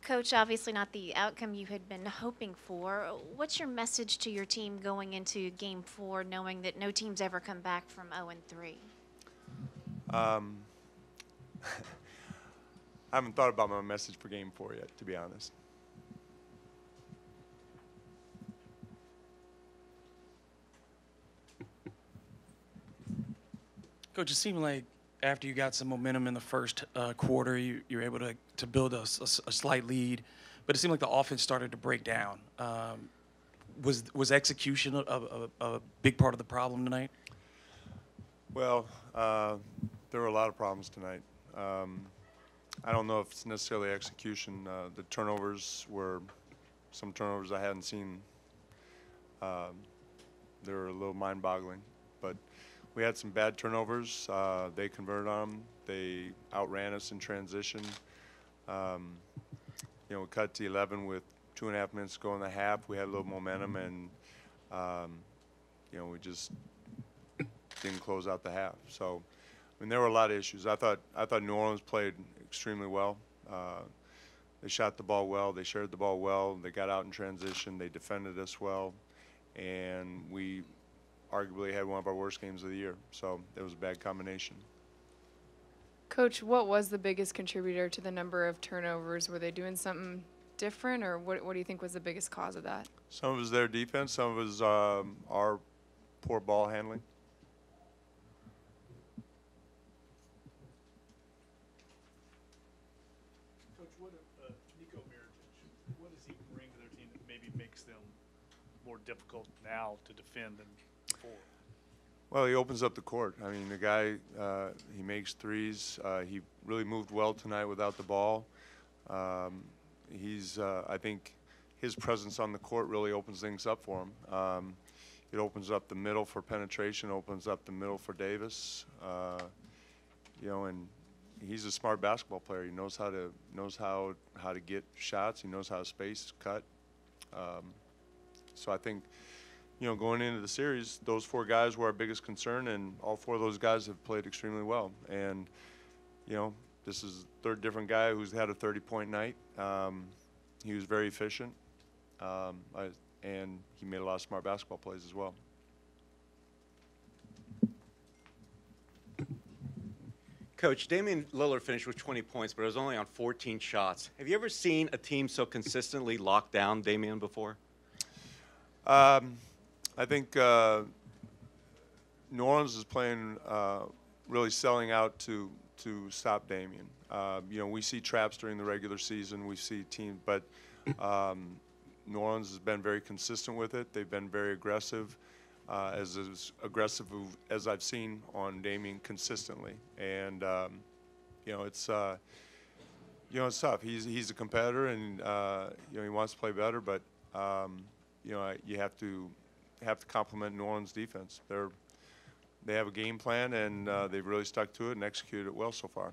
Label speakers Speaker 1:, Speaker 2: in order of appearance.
Speaker 1: Coach, obviously not the outcome you had been hoping for. What's your message to your team going into Game 4, knowing that no team's ever come back from 0-3?
Speaker 2: Um, I haven't thought about my message for Game 4 yet, to be honest.
Speaker 3: Coach, it seemed like after you got some momentum in the first quarter, you were able to build a slight lead, but it seemed like the offense started to break down. Was execution a big part of the problem tonight?
Speaker 2: Well, there were a lot of problems tonight. Um, I don't know if it's necessarily execution. The turnovers were some turnovers I hadn't seen. Um, they were a little mind-boggling, but we had some bad turnovers. They converted on them. They outran us in transition. Um, we cut to 11 with 2.5 minutes to go in the half. We had a little momentum, and um, we just didn't close out the half. So, I mean, there were a lot of issues. I thought New Orleans played extremely well. They shot the ball well. They shared the ball well. They got out in transition. They defended us well, and we arguably had one of our worst games of the year. So it was a bad combination.
Speaker 4: Coach, what was the biggest contributor to the number of turnovers? Were they doing something different, or what do you think was the biggest cause of that?
Speaker 2: Some of it was their defense. Some of it was our poor ball handling.
Speaker 5: Coach, Nico Mirotic, what does he bring to their team that maybe makes them more difficult now to defend than before?
Speaker 2: Well, he opens up the court. I mean, the guy, he makes threes. He really moved well tonight without the ball. I think his presence on the court really opens things up for him. It opens up the middle for penetration, opens up the middle for Davis. And he's a smart basketball player. He knows how to get shots. He knows how to space, cut. So I think, going into the series, those four guys were our biggest concern, and all four of those guys have played extremely well. And, this is the third different guy who's had a 30-point night. He was very efficient, and he made a lot of smart basketball plays as well.
Speaker 6: Coach, Damian Lillard finished with 20 points, but it was only on 14 shots. Have you ever seen a team so consistently lock down Damian before?
Speaker 2: I think New Orleans is playing, really selling out to stop Damian. We see traps during the regular season. We see teams, but New Orleans has been very consistent with it. They've been very aggressive, as aggressive as I've seen on Damian consistently. And it's it's tough. He's a competitor, and he wants to play better, but you have to compliment New Orleans defense. They have a game plan, and they've really stuck to it and executed it well so far.